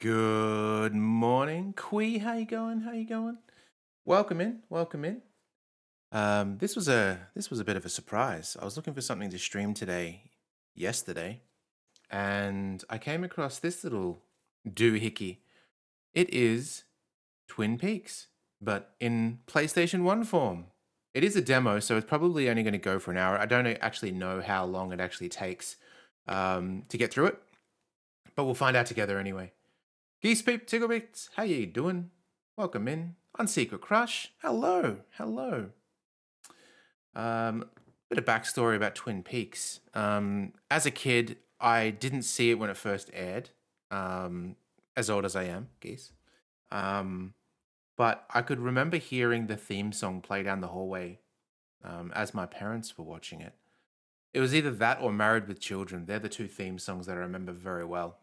Good morning, Quee. How you going? How you going? Welcome in. Welcome in. This was a bit of a surprise. I was looking for something to stream yesterday, and I came across this little doohickey. It is Twin Peaks, but in PlayStation 1 form. It is a demo, so it's probably only going to go for an hour. I don't actually know how long it actually takes to get through it, but we'll find out together anyway. Geese Peep Tigglebeats, how you doing? Welcome in. Unsecret Crush, hello, hello. Bit of backstory about Twin Peaks. As a kid, I didn't see it when it first aired. As old as I am, Geese. But I could remember hearing the theme song play down the hallway as my parents were watching it. It was either that or Married with Children. They're the two theme songs that I remember very well.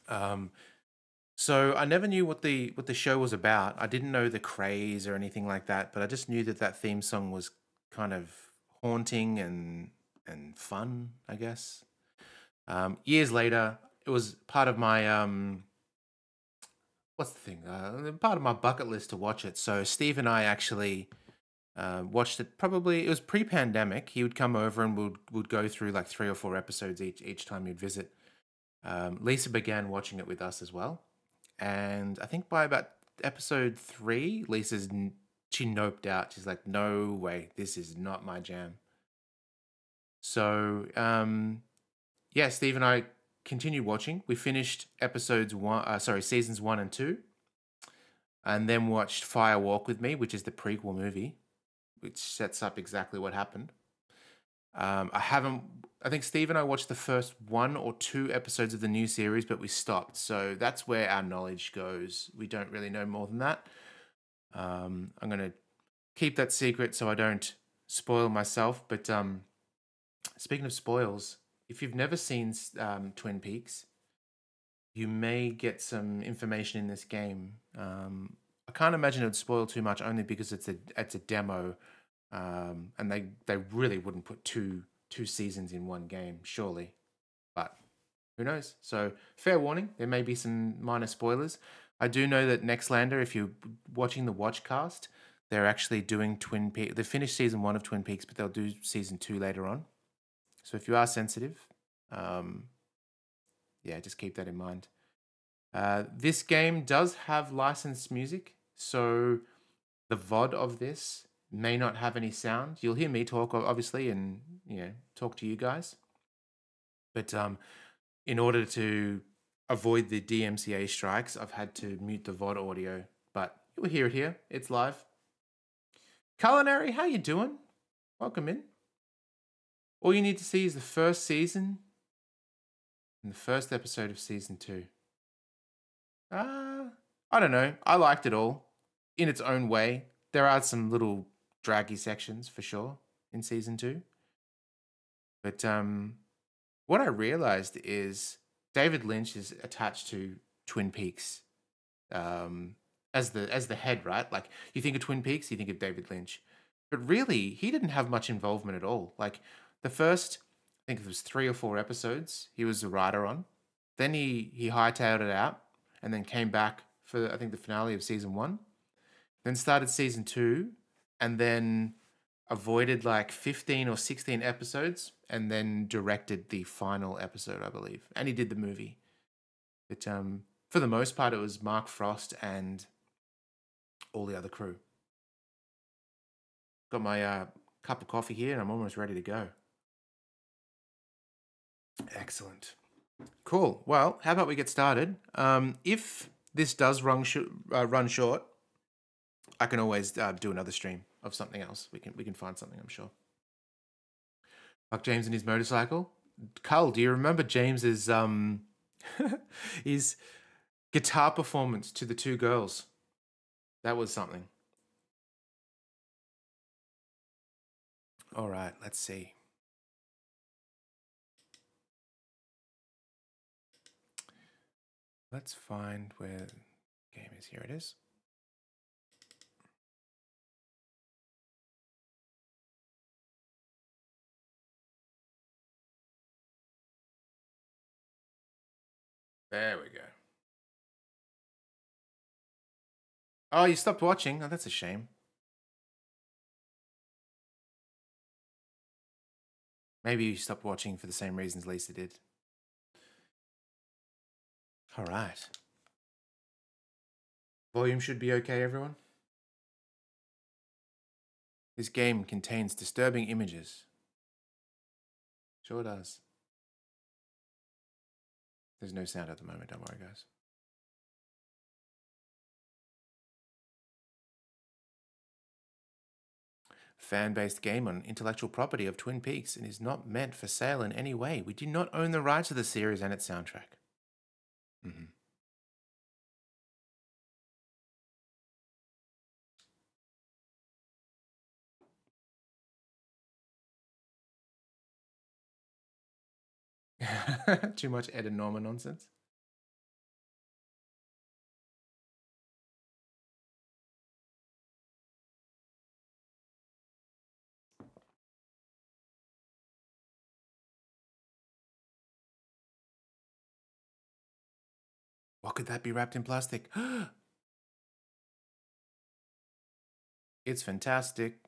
Um, So I never knew what the show was about. I didn't know the craze or anything like that, but I just knew that that theme song was kind of haunting and fun, I guess. Years later, it was part of my what's the thing? Part of my bucket list to watch it. So Steve and I actually watched it. Probably it was pre-pandemic. He would come over and would go through like 3 or 4 episodes each time he'd visit. Lisa began watching it with us as well. And I think by about episode 3, she noped out. She's like, "No way, this is not my jam." So, yeah, Steve and I continued watching. We finished seasons 1 and 2, and then watched Fire Walk with Me, which is the prequel movie, which sets up exactly what happened. I haven't. I think Steve and I watched the first 1 or 2 episodes of the new series, but we stopped. So that's where our knowledge goes. We don't really know more than that. I'm gonna keep that secret so I don't spoil myself. But speaking of spoils, if you've never seen Twin Peaks, you may get some information in this game. I can't imagine it would spoil too much, only because it's a demo, and they really wouldn't put two seasons in one game, surely. But who knows? So fair warning, there may be some minor spoilers. I do know that Nextlander, if you're watching the Watchcast, they're actually doing Twin Peaks. They finished season 1 of Twin Peaks, but they'll do season 2 later on. So if you are sensitive, um, yeah, just keep that in mind. This game does have licensed music, so the VOD of this may not have any sound. You'll hear me talk, obviously, and talk to you guys. But in order to avoid the DMCA strikes, I've had to mute the VOD audio. But you'll hear it here. It's live. Culinary, how you doing? Welcome in. All you need to see is the first season and the first episode of season 2. I don't know. I liked it all in its own way. There are some little draggy sections for sure in season 2. But what I realized is David Lynch is attached to Twin Peaks as the head, right? Like you think of Twin Peaks, you think of David Lynch, but really he didn't have much involvement at all. Like the first, I think it was 3 or 4 episodes, he was the writer on. Then he hightailed it out, and then came back for I think the finale of season 1. Then started season 2, and then avoided like 15 or 16 episodes, and then directed the final episode, I believe. And he did the movie. But for the most part, it was Mark Frost and all the other crew. Got my cup of coffee here, and I'm almost ready to go. Excellent. Cool. Well, how about we get started? If this does run short, I can always do another stream of something else. We can find something, I'm sure. Like James and his motorcycle. Carl, do you remember James's his guitar performance to the two girls? That was something. All right, let's see. Let's find where the game is. Here it is. There we go. Oh, you stopped watching? Oh, that's a shame. Maybe you stopped watching for the same reasons Lisa did. All right. Volume should be okay, everyone. This game contains disturbing images. Sure does. There's no sound at the moment, don't worry, guys. Fan-based game on intellectual property of Twin Peaks and is not meant for sale in any way. We do not own the rights to the series and its soundtrack. Mm-hmm. Too much Ed and Norma nonsense. What could that be wrapped in plastic? It's fantastic.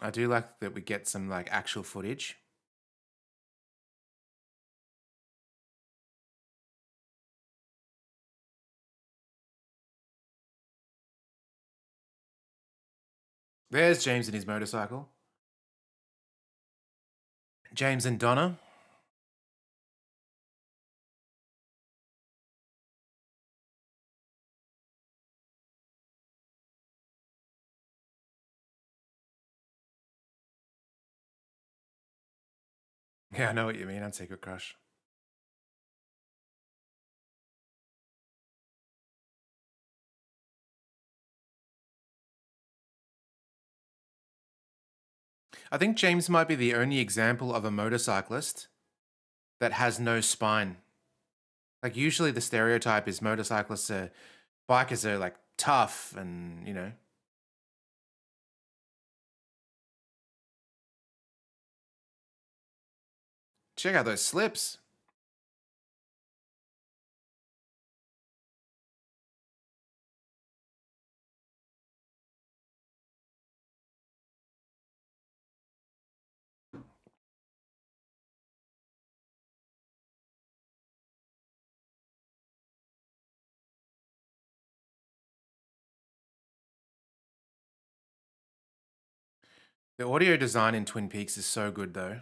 I do like that we get some like actual footage. There's James and his motorcycle. James and Donna. Yeah, I know what you mean. On Secret Crush. I think James might be the only example of a motorcyclist that has no spine. Like usually the stereotype is motorcyclists are bikers are like tough and, you know. Check out those slips. The audio design in Twin Peaks is so good though.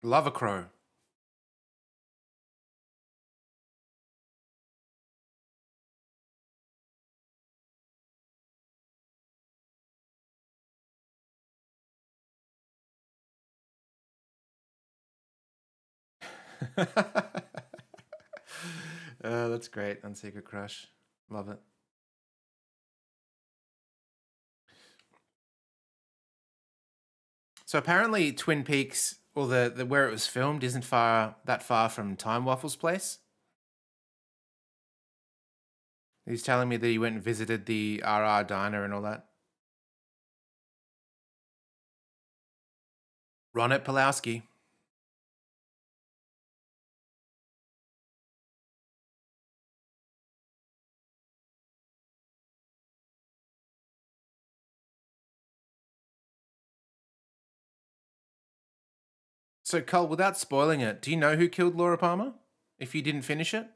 Love a crow. That's great on Secret Crush. Love it. So apparently Twin Peaks, or the where it was filmed, isn't that far from Time Waffle's place. He's telling me that he went and visited the RR diner and all that. Ronette Pulowski. So, Cole, without spoiling it, do you know who killed Laura Palmer? If you didn't finish it?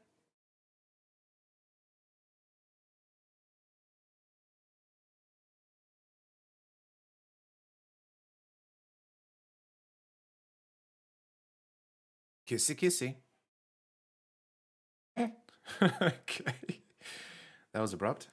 Kissy kissy. Okay. That was abrupt.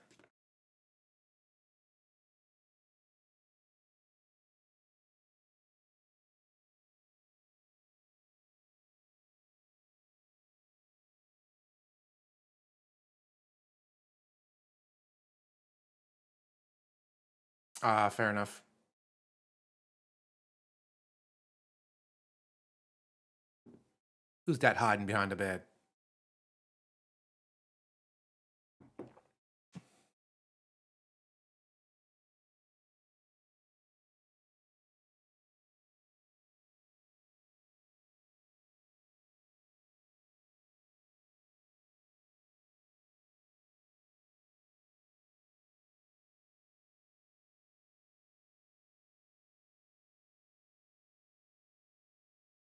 Ah, fair enough. Who's that hiding behind the bed?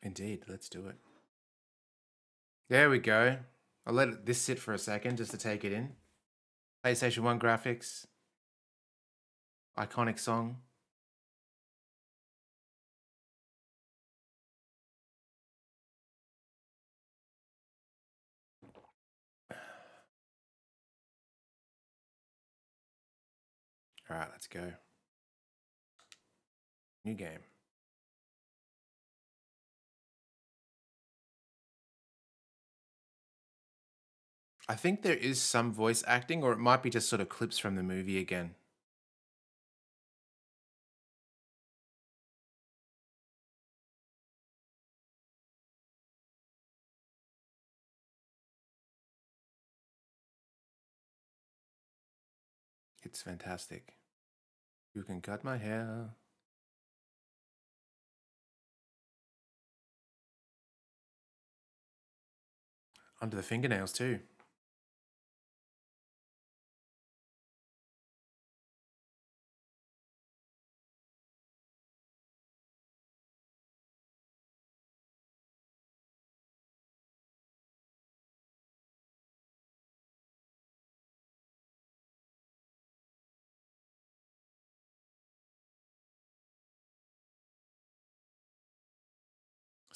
Indeed, let's do it. There we go. I'll let this sit for a second just to take it in. PlayStation 1 graphics. Iconic song. All right, let's go. New game. I think there is some voice acting, or it might be just sort of clips from the movie again. It's fantastic. You can cut my hair. Under the fingernails, too.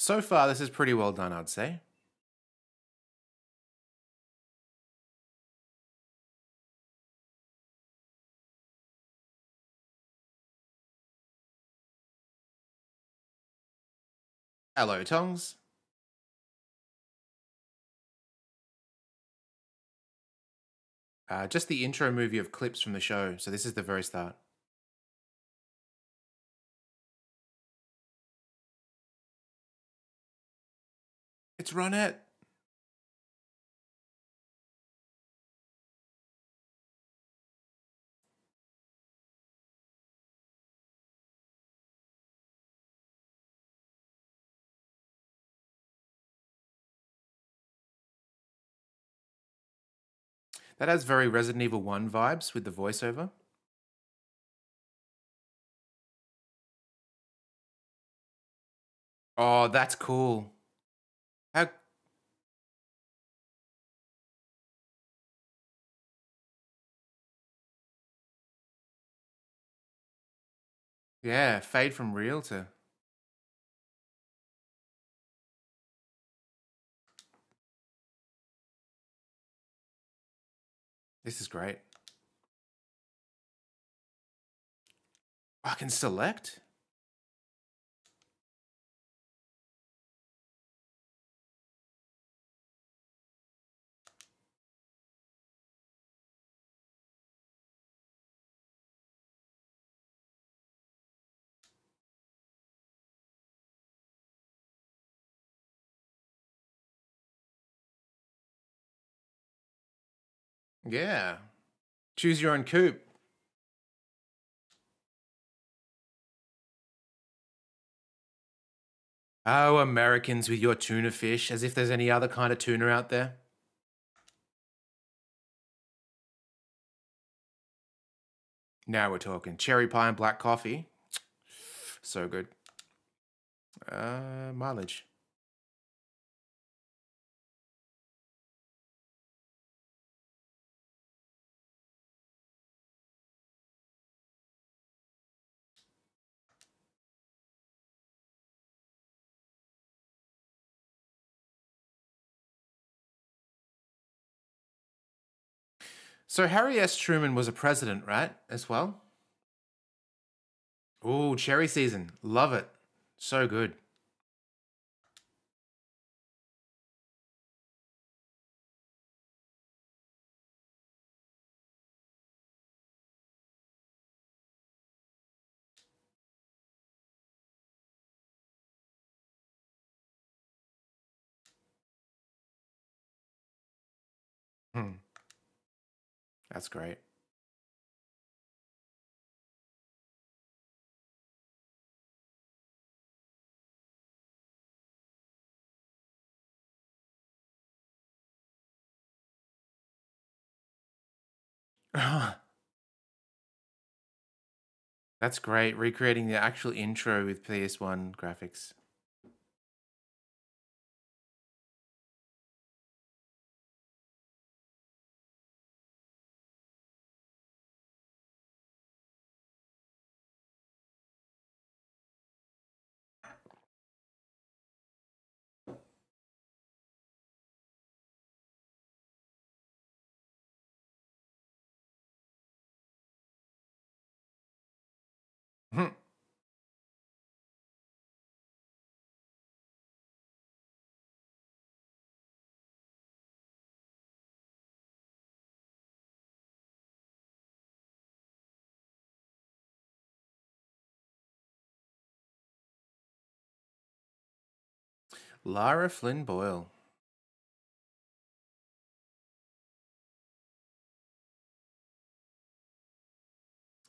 So far, this is pretty well done, I'd say. Hello, Tongs. Just the intro movie of clips from the show. So this is the very start. It's Ronette. That has very Resident Evil 1 vibes with the voiceover. Oh, that's cool. How... Yeah, fade from real to... This is great. I can select? Yeah. Choose your own coupe. Oh, Americans with your tuna fish, as if there's any other kind of tuna out there. Now we're talking. Cherry pie and black coffee. So good. Mileage. So Harry S. Truman was a president, right? As well? Ooh, cherry season. Love it. So good. That's great. That's great. Recreating the actual intro with PS1 graphics. Lara Flynn Boyle.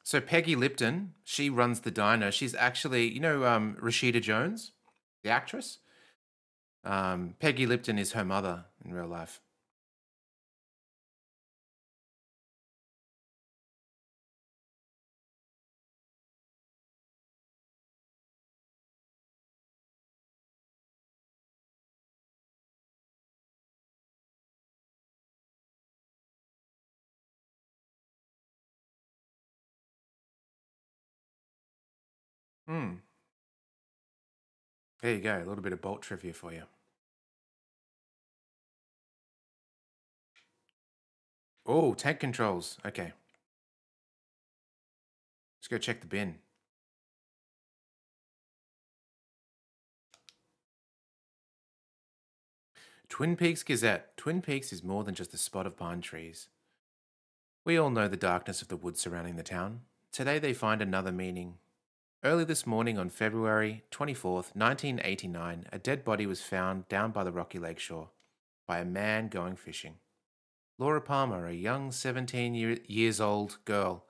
So Peggy Lipton, she runs the diner. She's actually, Rashida Jones, the actress. Peggy Lipton is her mother in real life. Hmm. There you go. A little bit of Bolt trivia for you. Oh, tank controls. Okay. Let's go check the bin. Twin Peaks Gazette. Twin Peaks is more than just a spot of pine trees. We all know the darkness of the woods surrounding the town. Today they find another meaning. Early this morning on February 24th, 1989, a dead body was found down by the rocky lake shore by a man going fishing. Laura Palmer, a young 17 years old girl,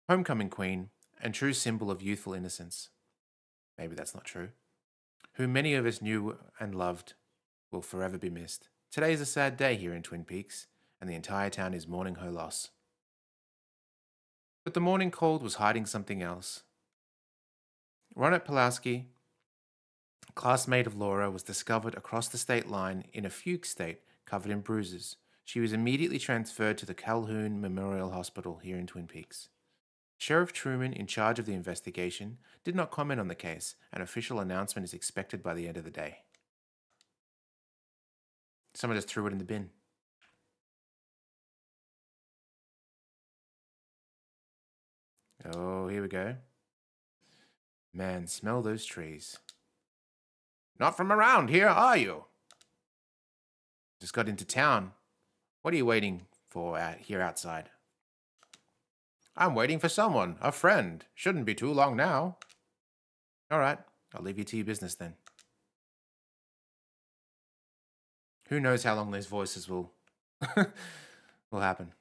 homecoming queen, and true symbol of youthful innocence. Maybe that's not true. Who many of us knew and loved, will forever be missed. Today is a sad day here in Twin Peaks, and the entire town is mourning her loss. But the morning cold was hiding something else. Ronette Pulaski, classmate of Laura, was discovered across the state line in a fugue state covered in bruises. She was immediately transferred to the Calhoun Memorial Hospital here in Twin Peaks. Sheriff Truman, in charge of the investigation, did not comment on the case. An official announcement is expected by the end of the day. Someone just threw it in the bin. Oh, here we go. Man, smell those trees. Not from around here, are you? Just got into town. What are you waiting for here outside? I'm waiting for someone, a friend. Shouldn't be too long now. All right, I'll leave you to your business then. Who knows how long those voices will will happen.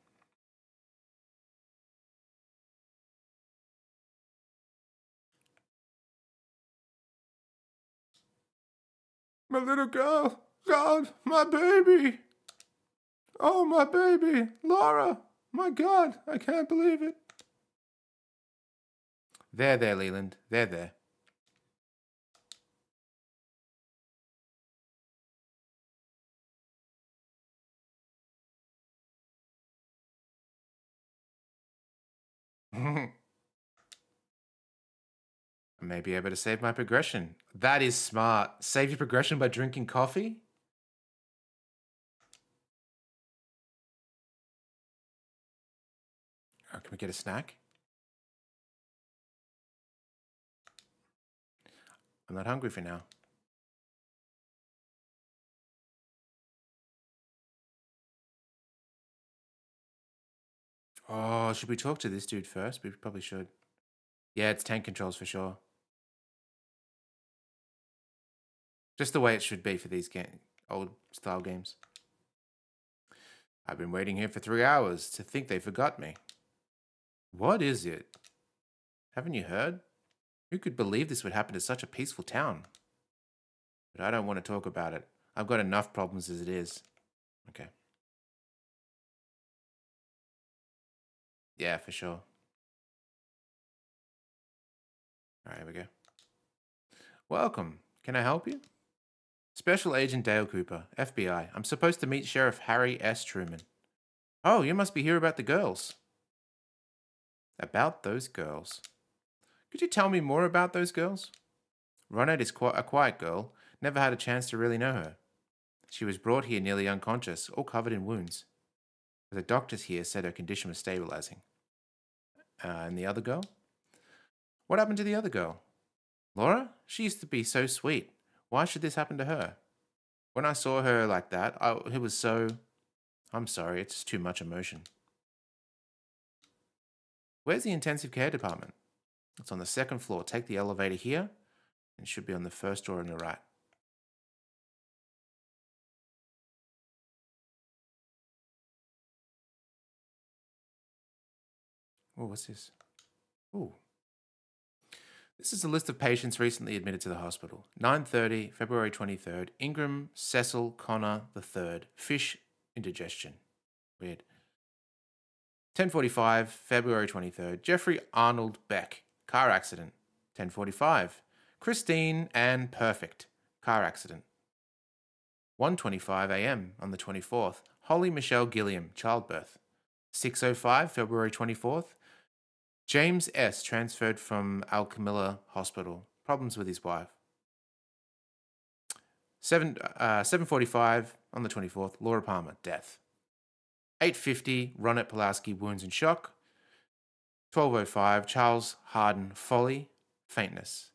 My little girl, God, my baby. Oh, my baby, Laura. My God, I can't believe it. There, Leland. There. I may be able to save my progression. That is smart. Save your progression by drinking coffee? Oh, can we get a snack? I'm not hungry for now. Oh, should we talk to this dude first? We probably should. Yeah, it's tank controls for sure. Just the way it should be for these old style games. I've been waiting here for 3 hours to think they forgot me. What is it? Haven't you heard? Who could believe this would happen to such a peaceful town? But I don't want to talk about it. I've got enough problems as it is. Okay. Yeah, for sure. All right, here we go. Welcome. Can I help you? Special Agent Dale Cooper, FBI. I'm supposed to meet Sheriff Harry S. Truman. Oh, you must be here about the girls. About those girls. Could you tell me more about those girls? Ronette is quite a quiet girl. Never had a chance to really know her. She was brought here nearly unconscious, all covered in wounds. The doctors here said her condition was stabilizing. And the other girl? What happened to the other girl? Laura? She used to be so sweet. Why should this happen to her? When I saw her like that, it was so... I'm sorry, it's too much emotion. Where's the intensive care department? It's on the 2nd floor. Take the elevator here, and it should be on the 1st door on the right. Oh, what's this? Oh. This is a list of patients recently admitted to the hospital. 9:30, February 23rd. Ingram Cecil Connor III. Fish indigestion. Weird. 10:45, February 23rd. Jeffrey Arnold Beck. Car accident. 10:45. Christine Ann Perfect. Car accident. 1:25 a.m. on the 24th. Holly Michelle Gilliam. Childbirth. 6:05, February 24th. James S. transferred from Alcamilla Hospital. Problems with his wife. 7:45 on the 24th. Laura Palmer. Death. 8:50. Ronette Pulaski. Wounds and shock. 12:05. Charles Harden Folly. Faintness.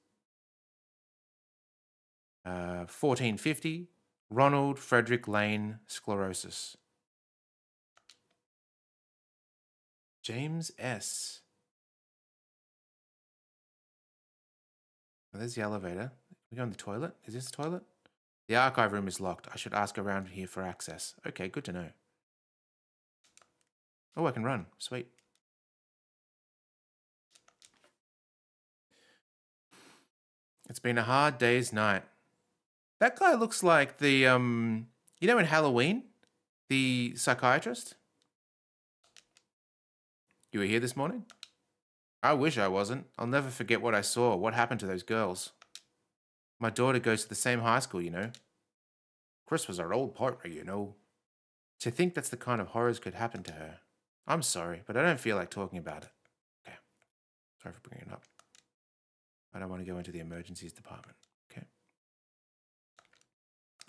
14:50. Ronald Frederick Lane. Sclerosis. James S. Oh, there's the elevator. We go in the toilet. Is this the toilet? The archive room is locked. I should ask around here for access. Okay, good to know. Oh, I can run. Sweet. It's been a hard day's night. That guy looks like the, you know in Halloween? The psychiatrist? You were here this morning? I wish I wasn't. I'll never forget what I saw. What happened to those girls? My daughter goes to the same high school, you know. Chris was our old partner, you know. To think that's the kind of horrors could happen to her. I'm sorry, but I don't feel like talking about it. Okay. Sorry for bringing it up. I don't want to go into the emergencies department. Okay.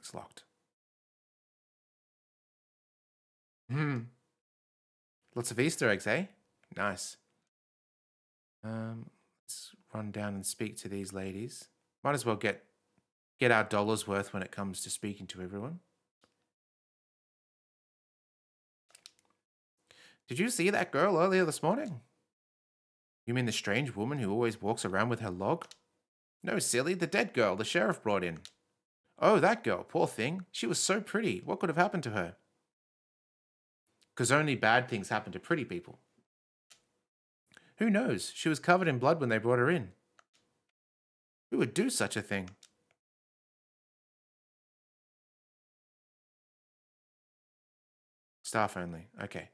It's locked. Lots of Easter eggs, eh? Nice. Let's run down and speak to these ladies. Might as well get our dollars worth when it comes to speaking to everyone. Did you see that girl earlier this morning? You mean the strange woman who always walks around with her log? No, silly, the dead girl the sheriff brought in. Oh, that girl, poor thing. She was so pretty. What could have happened to her? Because only bad things happen to pretty people. Who knows? She was covered in blood when they brought her in. Who would do such a thing? Staff only. Okay.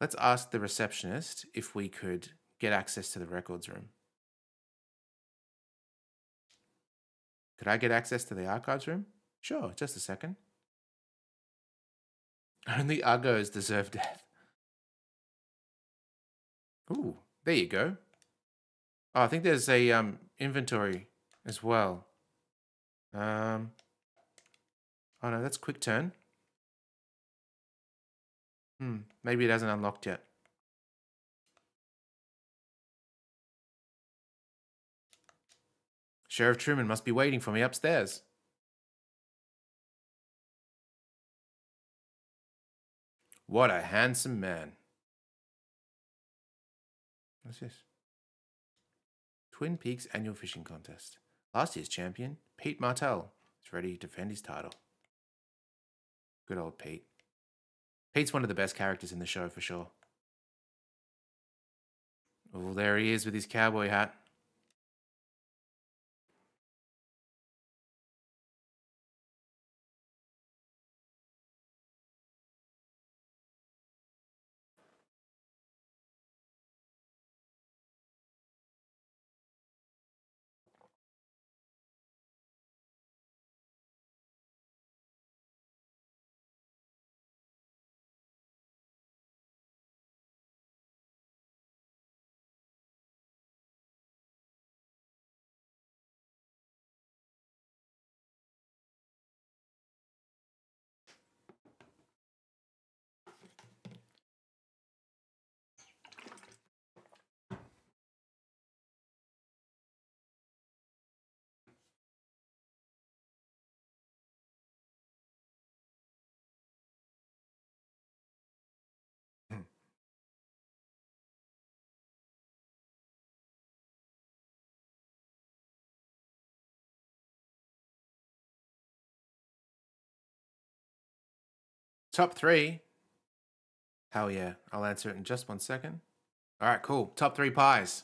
Let's ask the receptionist if we could get access to the records room. Could I get access to the archives room? Sure, just a second. Only uggos deserve death. Ooh, there you go. Oh, I think there's a inventory as well. Oh no, that's quick turn. Maybe it hasn't unlocked yet. Sheriff Truman must be waiting for me upstairs. What a handsome man. What's this? Twin Peaks Annual Fishing Contest. Last year's champion, Pete Martell, is ready to defend his title. Good old Pete. Pete's one of the best characters in the show for sure. Oh, there he is with his cowboy hat. Top 3. Hell yeah. I'll answer it in just 1 second. All right, cool. Top 3 pies.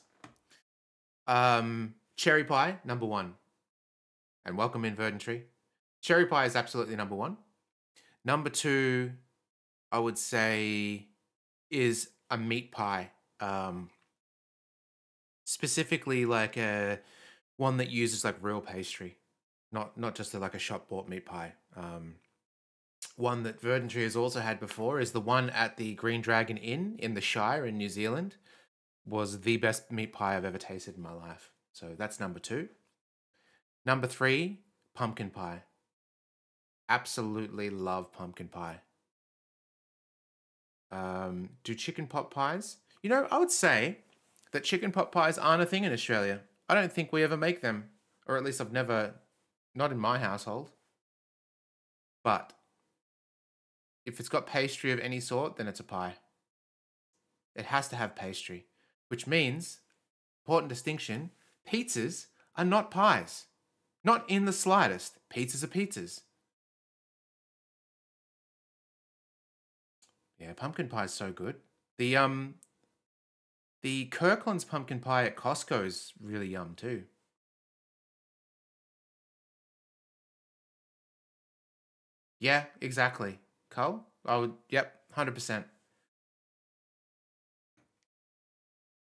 Cherry pie, number 1. And welcome in, Verdant Tree. Cherry pie is absolutely number 1. Number 2, I would say, is a meat pie. Specifically like one that uses like real pastry, not just like a shop bought meat pie. One that Verdant Tree has also had before is the one at the Green Dragon Inn in the Shire in New Zealand. Was the best meat pie I've ever tasted in my life. So that's number 2. Number 3, pumpkin pie. Absolutely love pumpkin pie. Do chicken pot pies? You know, I would say that chicken pot pies aren't a thing in Australia. I don't think we ever make them, or at least I've never, not in my household. But if it's got pastry of any sort, then it's a pie. It has to have pastry, which means, important distinction, pizzas are not pies. Not in the slightest. Pizzas are pizzas. Yeah, pumpkin pie is so good. The Kirkland's pumpkin pie at Costco is really yum too. Yeah, exactly. Cole? I would, yep, 100%.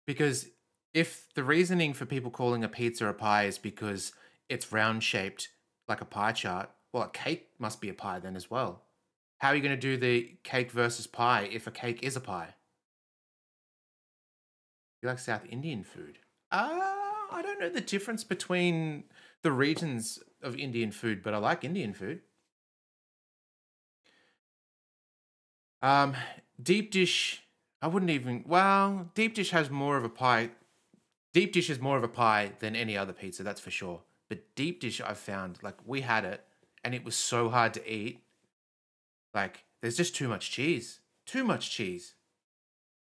Because if the reasoning for people calling a pizza a pie is because it's round shaped like a pie chart, well, a cake must be a pie then as well. How are you going to do the cake versus pie if a cake is a pie? You like South Indian food? I don't know the difference between the regions of Indian food, but I like Indian food. Um, deep dish, I wouldn't even. Well, deep dish has more of a pie. Deep dish is more of a pie than any other pizza, that's for sure. But deep dish, I've found like we had it, and it was so hard to eat. Like there's just too much cheese, too much cheese,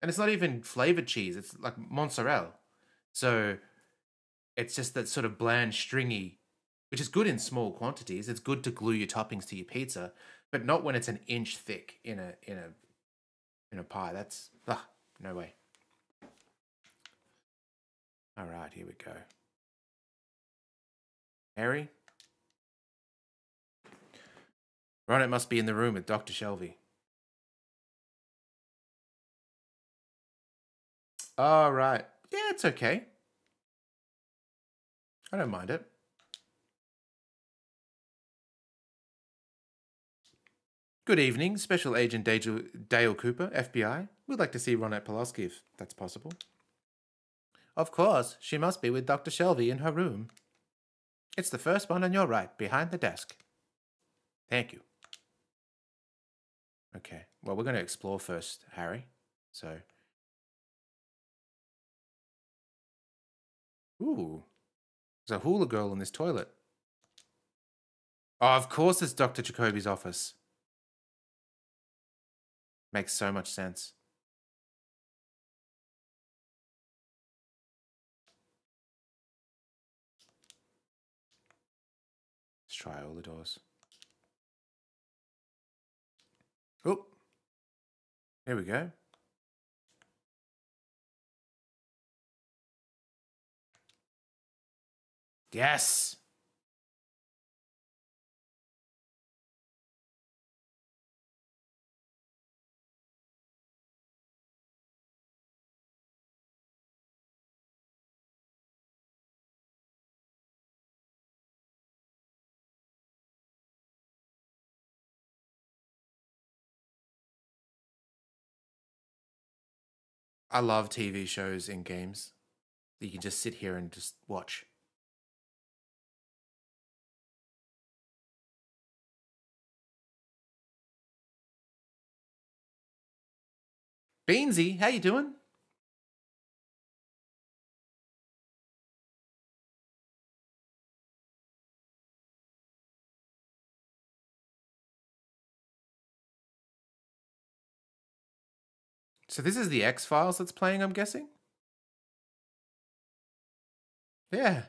and it's not even flavored cheese. It's like mozzarella, so it's just that sort of bland, stringy, which is good in small quantities. It's good to glue your toppings to your pizza, but not when it's an inch thick in a pie. That's no way. All right, here we go. Harry, Ronnet must be in the room with Dr. Shelby. All right. Yeah, it's okay. I don't mind it. Good evening, Special Agent Dale Cooper, FBI. We'd like to see Ronette Pulaski if that's possible. Of course, she must be with Dr. Shelby in her room. It's the first one on your right, behind the desk. Thank you. Okay, well, we're going to explore first, Harry. So. Ooh, there's a hula girl in this toilet. Oh, of course it's Dr. Jacoby's office. Makes so much sense. Let's try all the doors. Oh, Here we go. Yes. I love TV shows and games that you can just sit here and just watch. Beansy, how you doing? So this is the X-Files that's playing, I'm guessing? Yeah.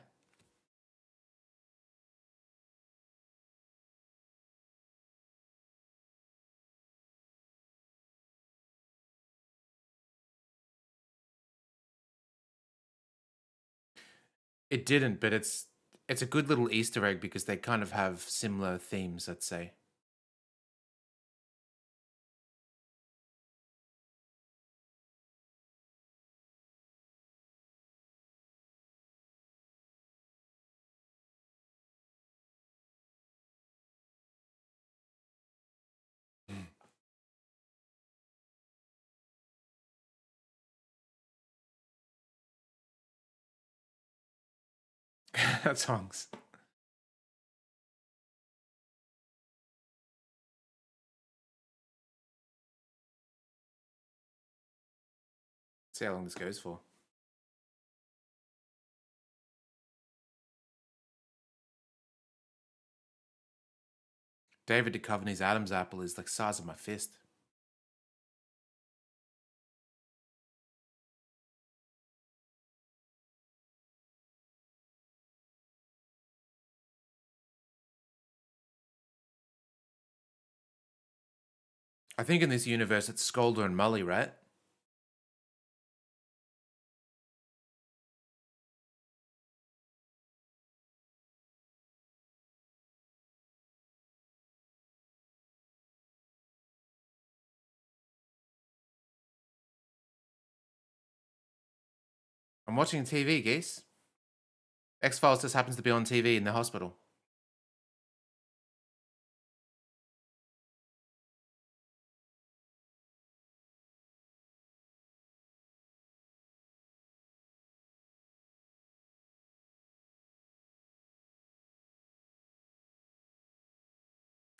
It didn't, but it's a good little Easter egg because they kind of have similar themes, let's say. Songs. See how long this goes for. David Duchovny's Adam's apple is like the size of my fist. I think in this universe it's Skolder and Mully, right? I'm watching TV, geese. X-Files just happens to be on TV in the hospital.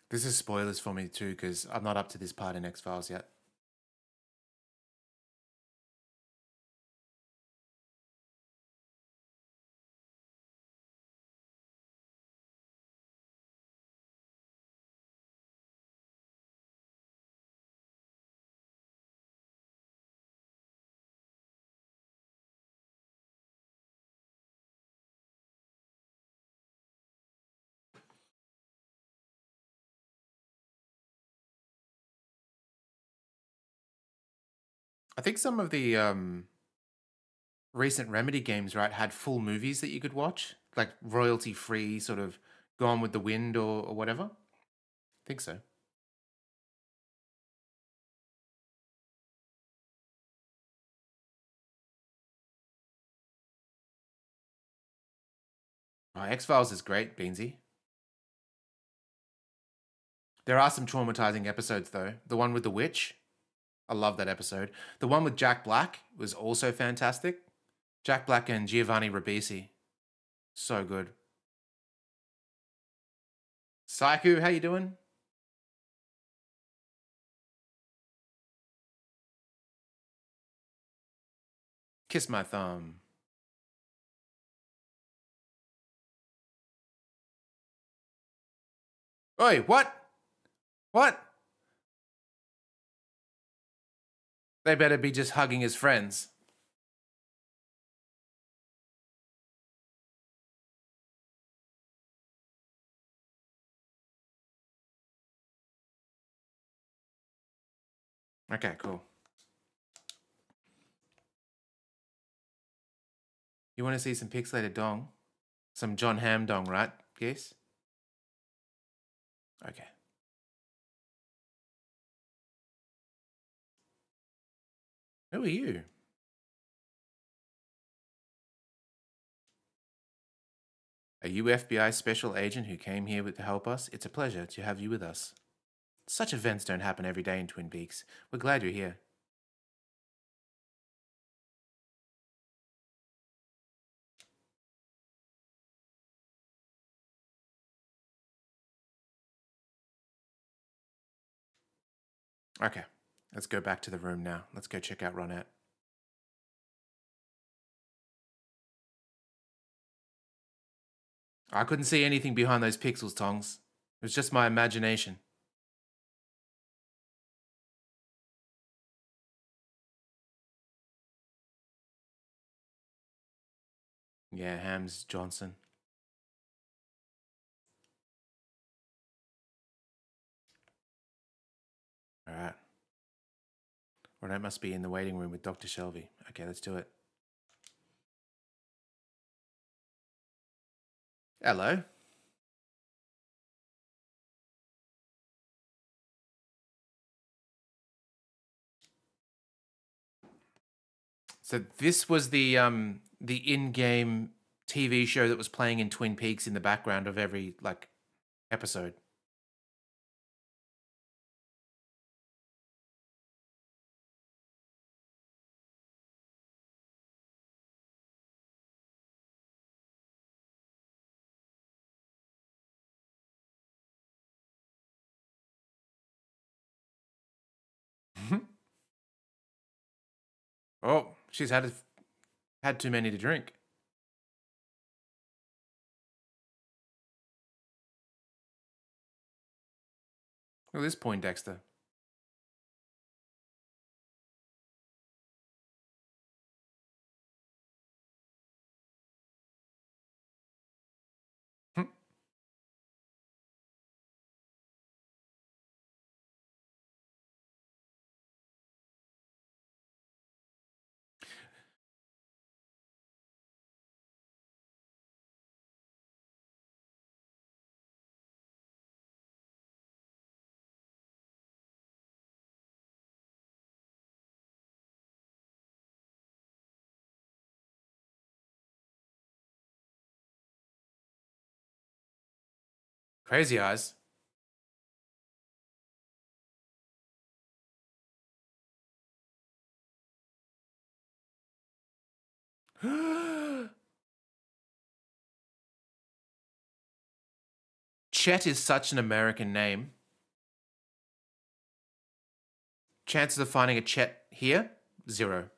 This is spoilers for me too, because I'm not up to this part in X-Files yet. I think some of the recent Remedy games, right, had full movies that you could watch, like royalty free, sort of Gone with the Wind or whatever. I think so. Oh, X-Files is great, Beansy. There are some traumatizing episodes though. The one with the witch, I love that episode. The one with Jack Black was also fantastic. Jack Black and Giovanni Ribisi, so good. Saiku, how you doing? Kiss my thumb. Oi, what? What? They better be just hugging his friends. Okay, cool. You want to see some pixelated dong? Some John Hamm dong, right, Geese? Okay. Who are you? Are you FBI special agent who came here to help us? It's a pleasure to have you with us. Such events don't happen every day in Twin Peaks. We're glad you're here. Okay, let's go back to the room now. Let's go check out Ronette. I couldn't see anything behind those pixels, Tongs. It was just my imagination. Yeah, Hams Johnson. All right. Ronette must be in the waiting room with Dr. Shelby. Okay, let's do it. Hello. So this was the in-game TV show that was playing in Twin Peaks in the background of every episode. Oh, she's had too many to drink. Look at this Poindexter. Crazy Eyes. Chet is such an American name. Chances of finding a Chet here? 0.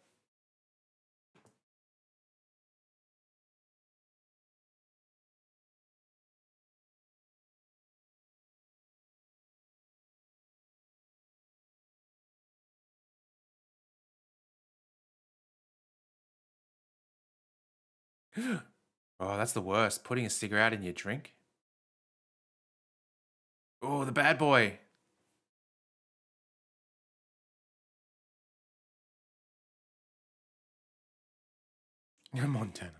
Oh, that's the worst. Putting a cigarette in your drink. Oh, the bad boy. Montana.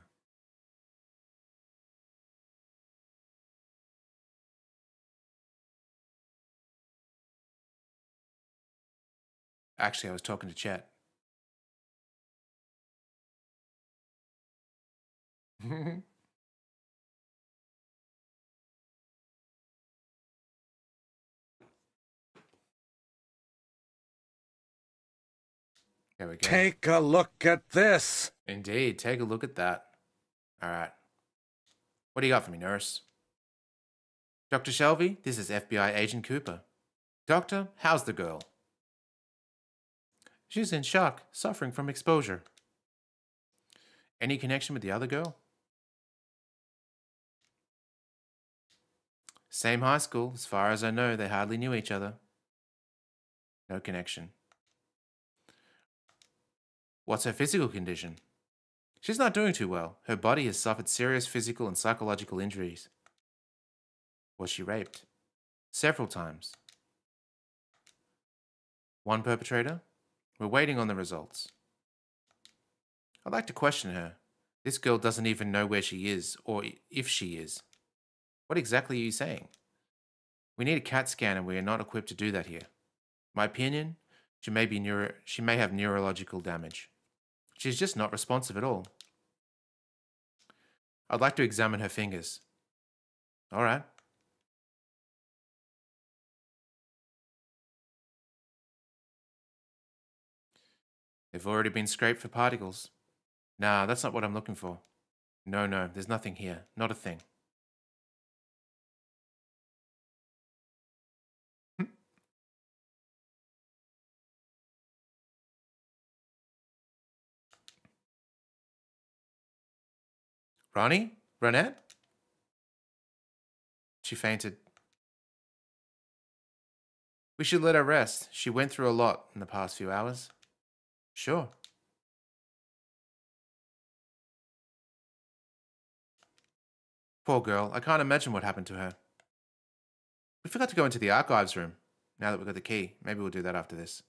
Actually, I was talking to Chet. There we go. Take a look at this. Indeed, take a look at that. All right. What do you got for me, nurse? Dr. Shelby, this is FBI Agent Cooper. Doctor, how's the girl? She's in shock, suffering from exposure. Any connection with the other girl? Same high school. As far as I know, they hardly knew each other. No connection. What's her physical condition? She's not doing too well. Her body has suffered serious physical and psychological injuries. Was she raped? Several times. One perpetrator? We're waiting on the results. I'd like to question her. This girl doesn't even know where she is, or if she is. What exactly are you saying? We need a CAT scan and we are not equipped to do that here. My opinion, she may have neurological damage. She's just not responsive at all. I'd like to examine her fingers. All right. They've already been scraped for particles. Nah, that's not what I'm looking for. No, there's nothing here. Not a thing. Ronnie? Ronette? She fainted. We should let her rest. She went through a lot in the past few hours. Sure. Poor girl. I can't imagine what happened to her. We forgot to go into the archives room. Now that we've got the key, maybe we'll do that after this.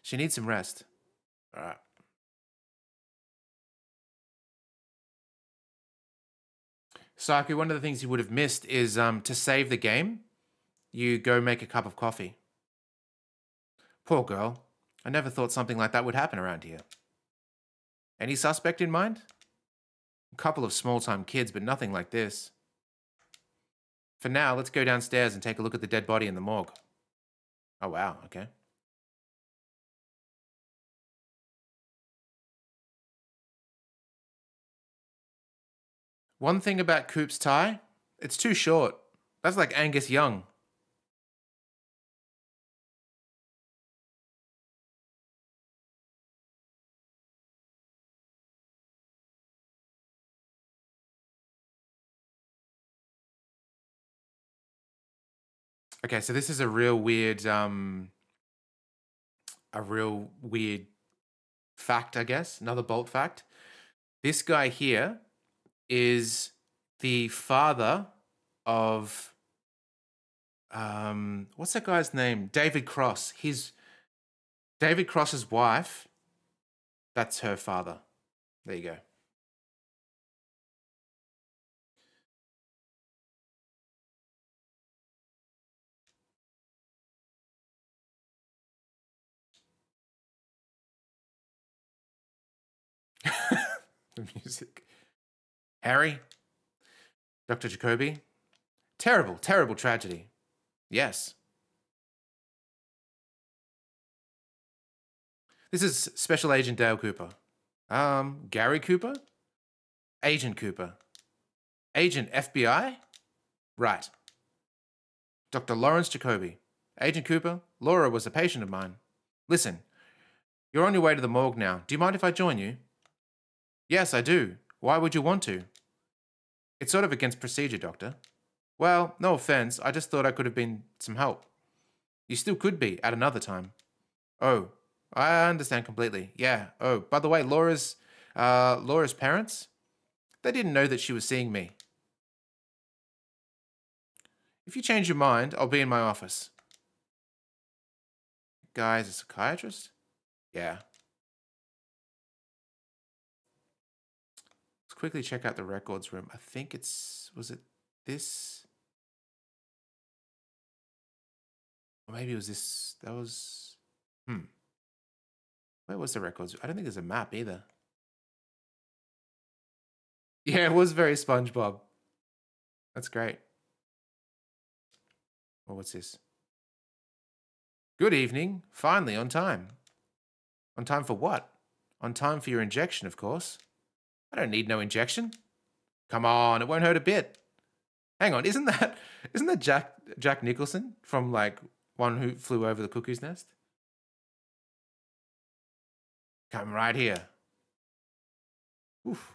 She needs some rest. All right. Saku, one of the things you would have missed is to save the game, you go make a cup of coffee. Poor girl. I never thought something like that would happen around here. Any suspect in mind? A couple of small-time kids, but nothing like this. For now, let's go downstairs and take a look at the dead body in the morgue. Oh, wow, okay. One thing about Coop's tie, it's too short. That's like Angus Young. Okay, so this is a real weird fact, I guess. Another bolt fact. This guy here is the father of what's that guy's name? David Cross. David Cross's wife. That's her father. There you go. The music. Harry? Dr. Jacoby? Terrible, terrible tragedy. Yes. This is Special Agent Dale Cooper. Gary Cooper? Agent Cooper. Agent FBI? Right. Dr. Lawrence Jacoby. Agent Cooper, Laura was a patient of mine. Listen, you're on your way to the morgue now. Do you mind if I join you? Yes, I do. Why would you want to? It's sort of against procedure, Doctor. Well, no offense. I just thought I could have been some help. You still could be at another time. Oh, I understand completely. Yeah. Oh, by the way, Laura's parents, they didn't know that she was seeing me. If you change your mind, I'll be in my office. Guy's a psychiatrist? Yeah. Let's quickly check out the records room. I think was it this? Or maybe it was this. That was, where was the records? I don't think there's a map either. Yeah, it was very SpongeBob. That's great. Oh, what's this? Good evening. Finally on time. On time for what? On time for your injection, of course. I don't need no injection. Come on, it won't hurt a bit. Hang on, isn't that Jack Nicholson from like One Who Flew Over the Cuckoo's Nest? Come right here. Oof.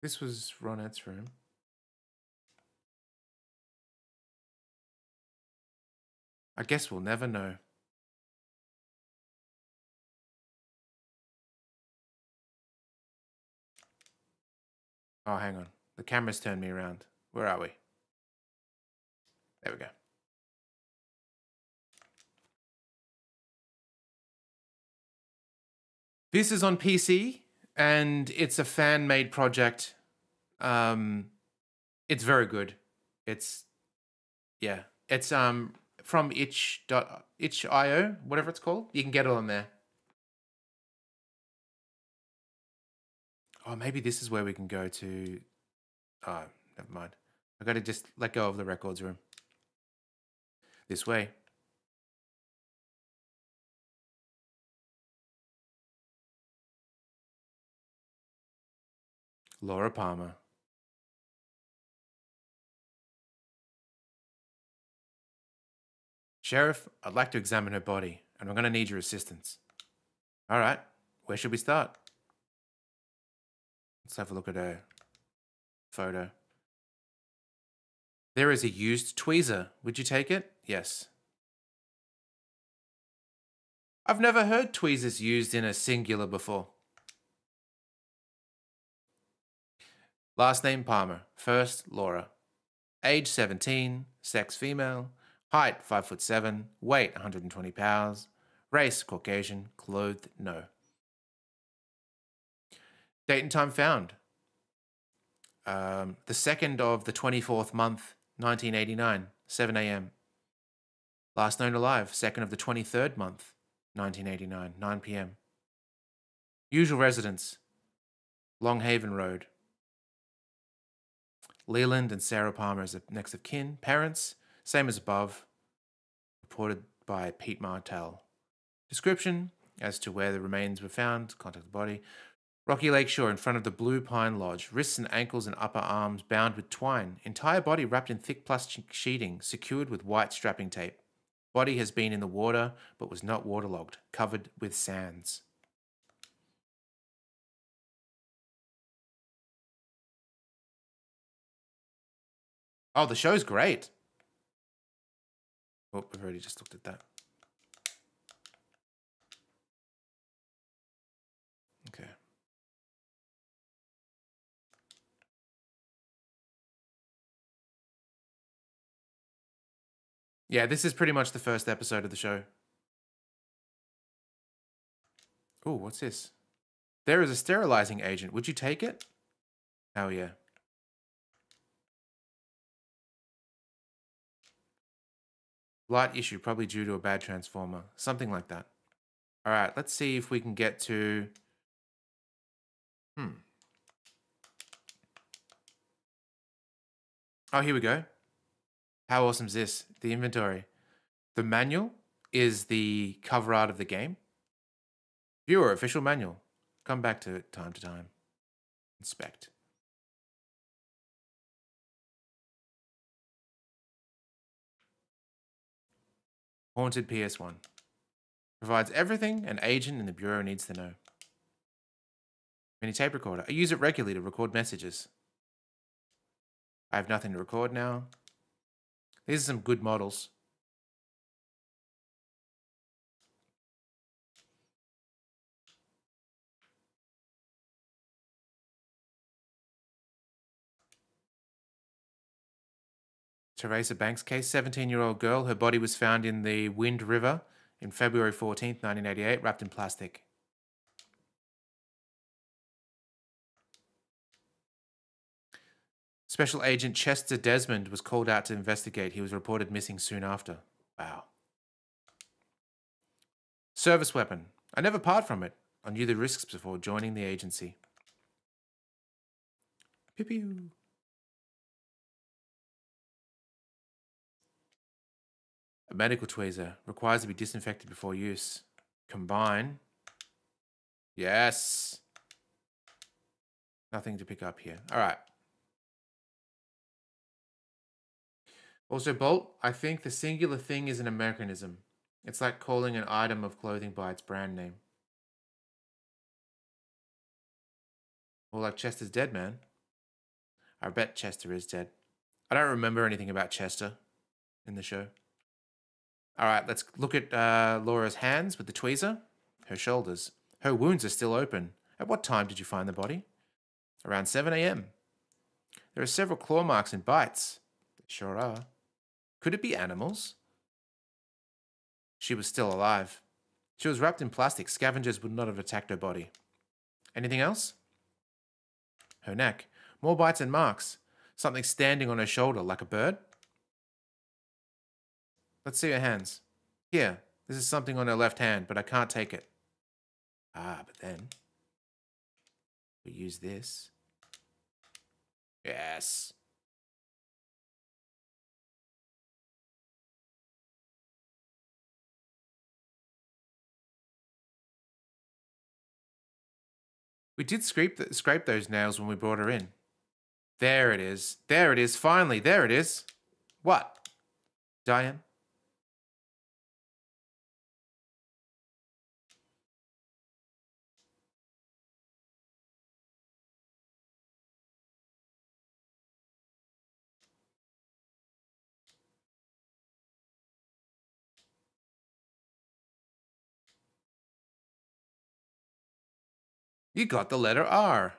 This was Ronette's room. I guess we'll never know. Oh, hang on. The camera's turned me around. Where are we? There we go. This is on PC, and it's a fan-made project. It's very good. It's from itch.io, whatever it's called. You can get it on there. Oh, maybe this is where we can go to. Oh, never mind. I got to just let go of the records room. This way. Laura Palmer. Sheriff, I'd like to examine her body, and I'm going to need your assistance. All right, where should we start? Let's have a look at her photo. There is a used tweezer. Would you take it? Yes. I've never heard tweezers used in a singular before. Last name Palmer. First, Laura. Age 17. Sex female. Height 5'7". Weight 120 pounds. Race Caucasian. Clothed no. Date and time found. The 2nd of the 24th month, 1989, 7 a.m. Last known alive, 2nd of the 23rd month, 1989, 9 p.m. Usual residence, Long Haven Road. Leland and Sarah Palmer as next of kin. Parents, same as above. Reported by Pete Martell. Description as to where the remains were found. Contact the body. Rocky Lake Shore in front of the Blue Pine Lodge. Wrists and ankles and upper arms bound with twine. Entire body wrapped in thick plastic sheeting, secured with white strapping tape. Body has been in the water, but was not waterlogged, covered with sands. Oh, the show's great. Oh, we've already just looked at that. Okay. Yeah, this is pretty much the first episode of the show. Oh, what's this? There is a sterilizing agent. Would you take it? Oh, yeah. Light issue, probably due to a bad transformer. Something like that. All right, let's see if we can get to... Oh, here we go. How awesome is this? The inventory. The manual is the cover art of the game. Viewer official manual. Come back to it time to time. Inspect. Haunted PS1. Provides everything an agent in the Bureau needs to know. Mini tape recorder. I use it regularly to record messages. I have nothing to record now. These are some good models. Teresa Banks case, 17-year-old girl. Her body was found in the Wind River in February 14th, 1988, wrapped in plastic. Special Agent Chester Desmond was called out to investigate. He was reported missing soon after. Wow. Service weapon. I never part from it. I knew the risks before joining the agency. Pew pew. A medical tweezer. Requires to be disinfected before use. Combine. Yes. Nothing to pick up here. All right. Also, Bolt, I think the singular thing is an Americanism. It's like calling an item of clothing by its brand name. Or like Chester's dead, man. I bet Chester is dead. I don't remember anything about Chester in the show. All right, let's look at Laura's hands with the tweezer. Her shoulders. Her wounds are still open. At what time did you find the body? Around 7 a.m. There are several claw marks and bites. There sure are. Could it be animals? She was still alive. She was wrapped in plastic. Scavengers would not have attacked her body. Anything else? Her neck. More bites and marks. Something standing on her shoulder like a bird. Let's see her hands. Here, this is something on her left hand, but I can't take it. Ah, but then we use this. Yes. We did scrape those nails when we brought her in. There it is. There it is. Finally, there it is. What? Diane? You got the letter R.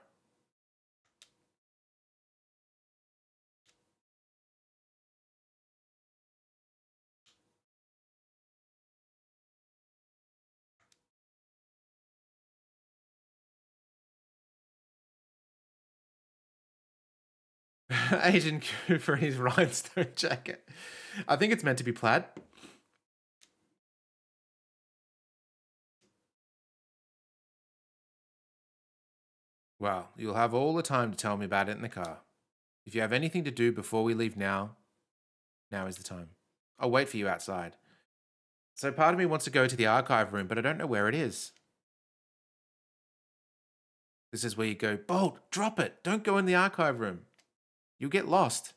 Agent Cooper in his rhinestone jacket. I think it's meant to be plaid. Well, you'll have all the time to tell me about it in the car. If you have anything to do before we leave now is the time. I'll wait for you outside. So part of me wants to go to the archive room, but I don't know where it is. This is where you go, Bolt, drop it. Don't go in the archive room. You'll get lost.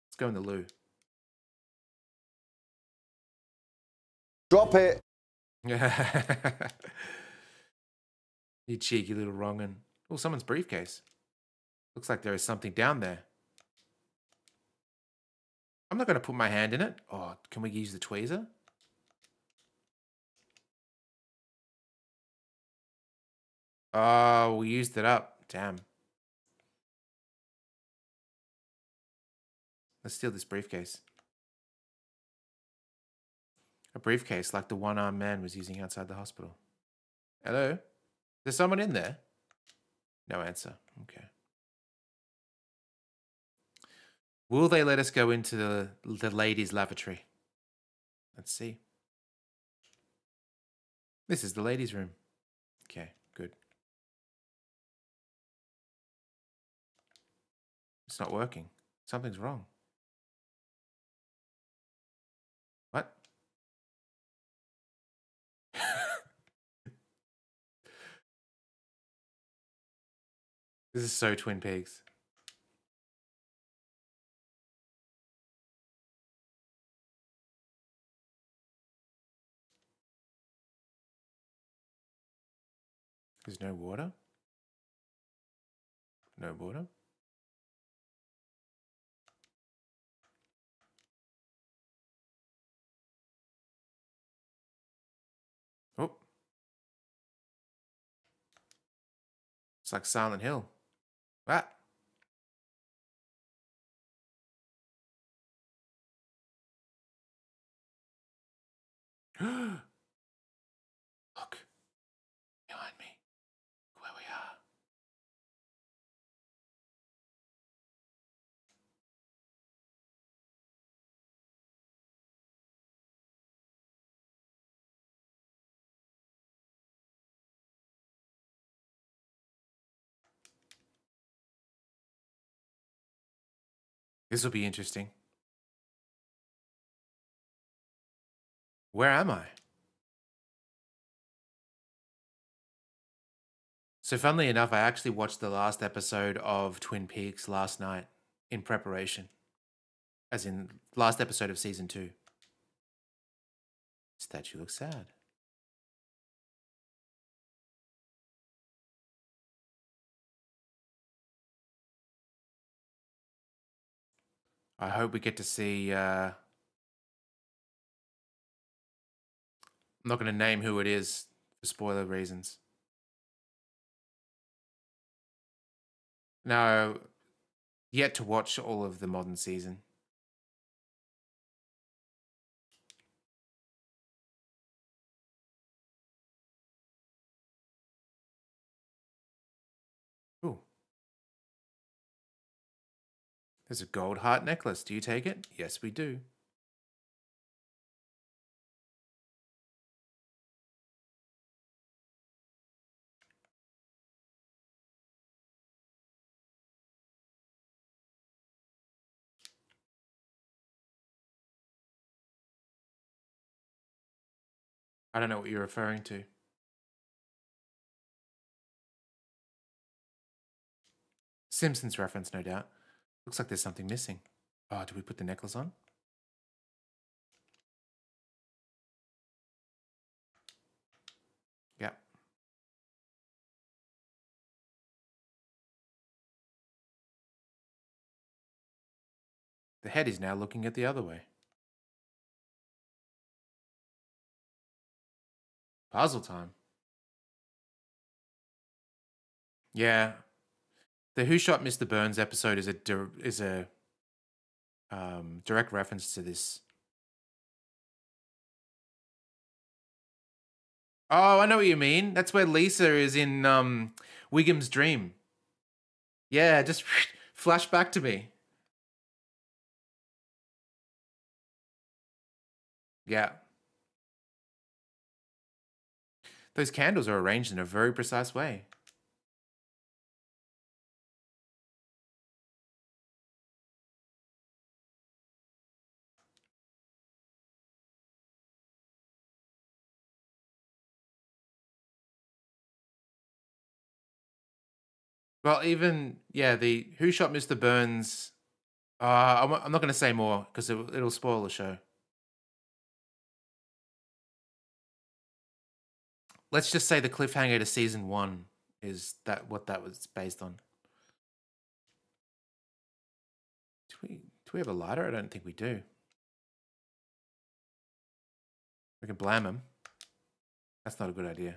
Let's go in the loo. Drop it. You cheeky little wrong'un. Oh, someone's briefcase. Looks like there is something down there. I'm not going to put my hand in it. Oh, can we use the tweezer? Oh, we used it up. Damn. Let's steal this briefcase. A briefcase like the one-armed man was using outside the hospital. Hello? There's someone in there? No answer. Okay. Will they let us go into the ladies' lavatory? Let's see. This is the ladies' room. Okay, good. It's not working. Something's wrong. What? This is so Twin Peaks. There's no water? No water? Oh. It's like Silent Hill. What? Look. Behind me. Where we are. This will be interesting. Where am I? So funnily enough, I actually watched the last episode of Twin Peaks last night in preparation. As in, last episode of season 2. Statue looks sad. I hope we get to see... I'm not going to name who it is for spoiler reasons. No, yet to watch all of the modern season. Ooh. There's a gold heart necklace. Do you take it? Yes, we do. I don't know what you're referring to. Simpsons reference, no doubt. Looks like there's something missing. Oh, do we put the necklace on? Yeah. The head is now looking at the other way. Puzzle time. Yeah. The Who Shot Mr. Burns episode is a direct reference to this. Oh, I know what you mean. That's where Lisa is in Wiggum's dream. Yeah, just flash back to me. Yeah. Those candles are arranged in a very precise way. Well, even, yeah, the Who Shot Mr. Burns. I'm not going to say more because it'll spoil the show. Let's just say the cliffhanger to season 1 is that what that was based on. Do we have a lighter? I don't think we do. We can blam him. That's not a good idea.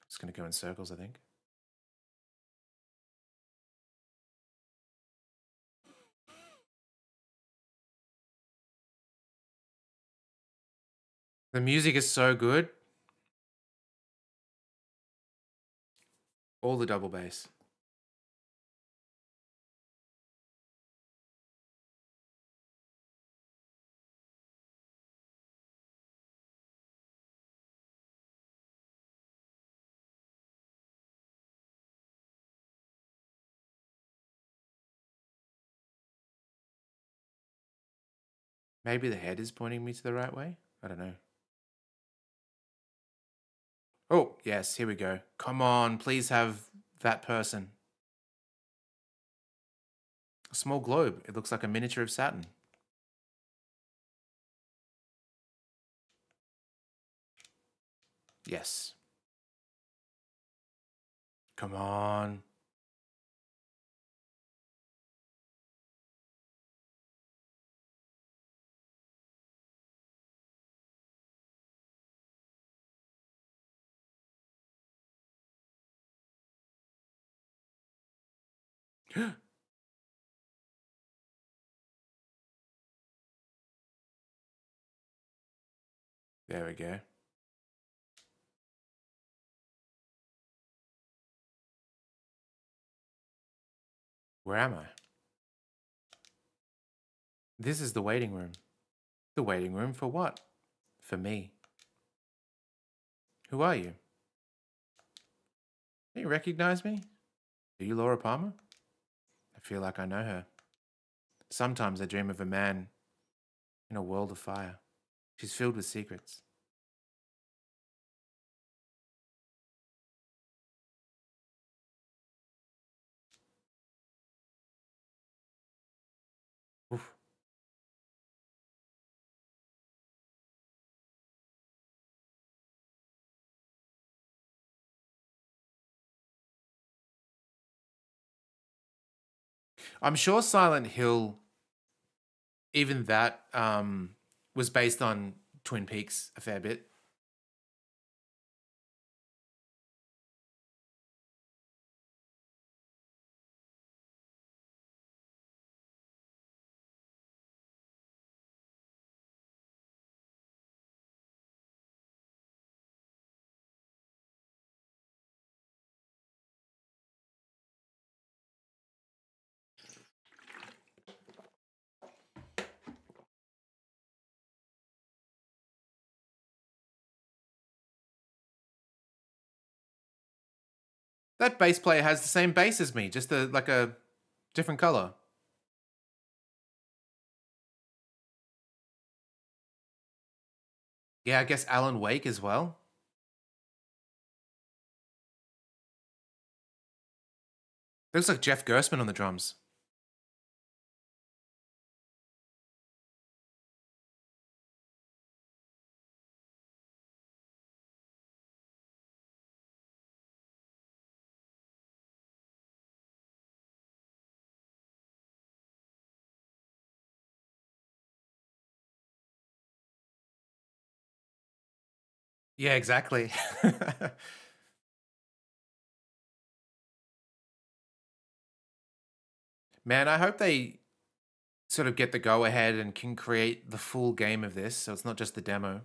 Just going to go in circles, I think. The music is so good. All the double bass. Maybe the head is pointing me to the right way? I don't know. Oh, yes, here we go. Come on, please have that person. A small globe. It looks like a miniature of Saturn. Yes. Come on. There we go. Where am I? This is the waiting room. The waiting room for what? For me. Who are you? Do you recognize me? Are you Laura Palmer? I feel like I know her. Sometimes I dream of a man in a world of fire. She's filled with secrets. Oof. I'm sure Silent Hill, even that was based on Twin Peaks a fair bit. That bass player has the same bass as me, just like a different color. Yeah, I guess Alan Wake as well. Looks like Jeff Gerstmann on the drums. Yeah, exactly. Man, I hope they sort of get the go ahead and can create the full game of this, so it's not just the demo.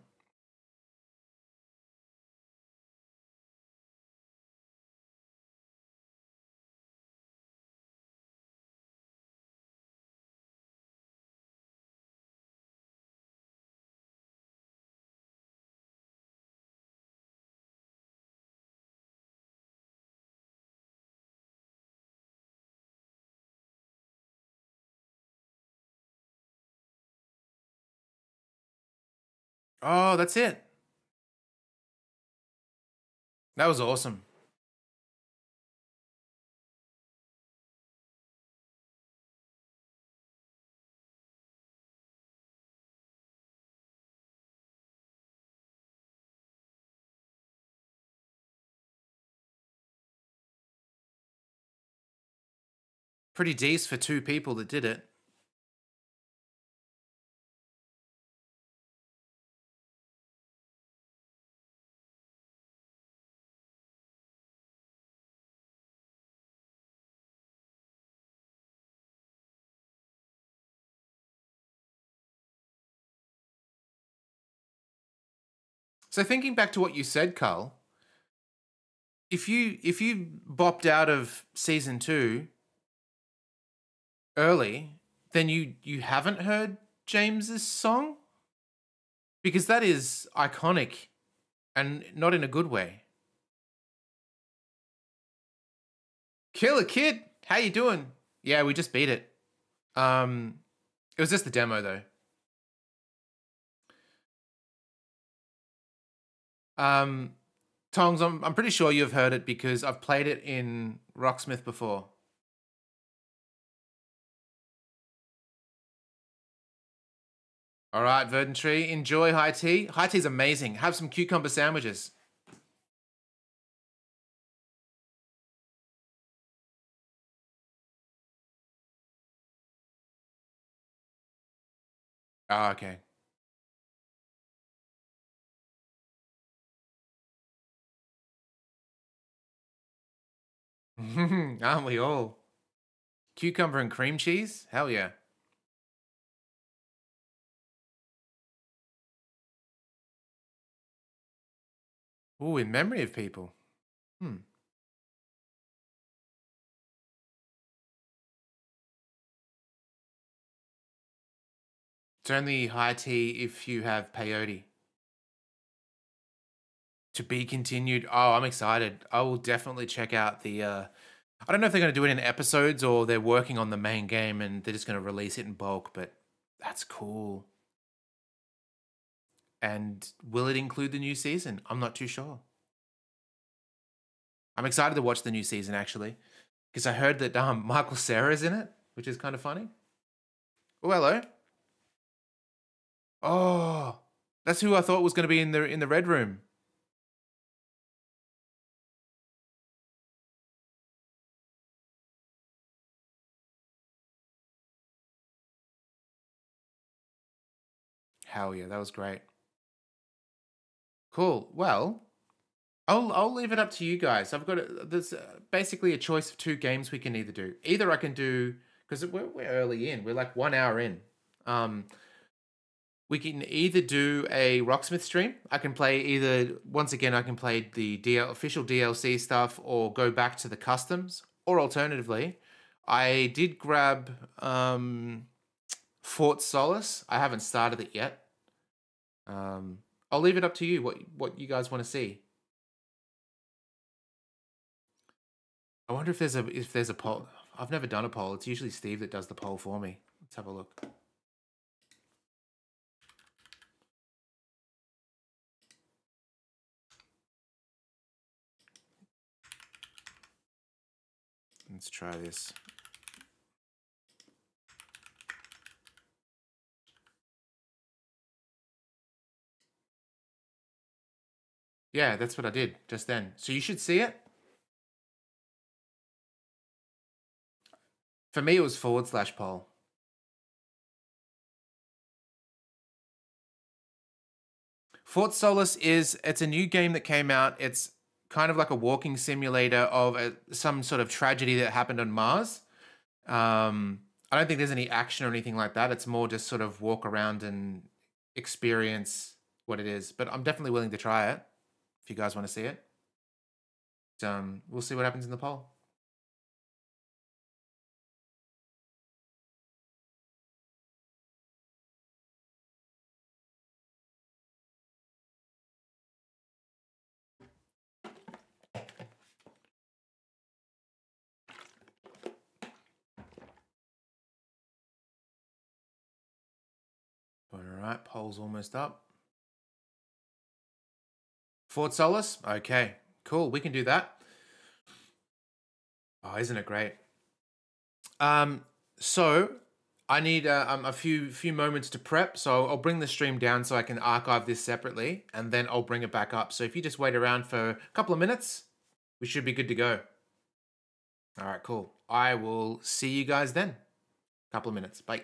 Oh, that's it. That was awesome. Pretty decent for two people that did it. So thinking back to what you said, Carl, if you bopped out of season 2 early, then you haven't heard James's song? Because that is iconic and not in a good way. Killer Kid, how you doing? Yeah, we just beat it. It was just the demo though. Tongs, I'm pretty sure you've heard it because I've played it in Rocksmith before. All right, Verdant Tree, enjoy high tea. High tea's amazing. Have some cucumber sandwiches. Oh, okay. Aren't we all? Cucumber and cream cheese? Hell yeah. Ooh, in memory of people. Hmm. It's only high tea if you have peyote. To be continued. Oh, I'm excited. I will definitely check out the. I don't know if they're going to do it in episodes or they're working on the main game and they're just going to release it in bulk, but that's cool. And will it include the new season? I'm not too sure. I'm excited to watch the new season actually, because I heard that Michael Cera is in it, which is kind of funny. Oh, hello. Oh, that's who I thought was going to be in the red room. Hell yeah, that was great. Cool. Well, I'll leave it up to you guys. There's basically a choice of two games we can either do. Either I can do, because we're early in. We're like 1 hour in. We can either do a Rocksmith stream. I can play once again, I can play the official DLC stuff or go back to the customs. Or alternatively, I did grab Fort Solis. I haven't started it yet. I'll leave it up to you what you guys want to see. I wonder if there's a poll. I've never done a poll. It's usually Steve that does the poll for me. Let's have a look. Let's try this. Yeah, that's what I did just then. So you should see it. For me, it was /poll. Fort Solis it's a new game that came out. It's kind of like a walking simulator of some sort of tragedy that happened on Mars. I don't think there's any action or anything like that. It's more just sort of walk around and experience what it is. But I'm definitely willing to try it if you guys want to see it. We'll see what happens in the poll. All right, poll's almost up. Fort Solis? Okay, cool. We can do that. Oh, isn't it great? So I need a few moments to prep. So I'll bring the stream down so I can archive this separately, and then I'll bring it back up. So if you just wait around for a couple of minutes, we should be good to go. All right, cool. I will see you guys then. Couple of minutes. Bye.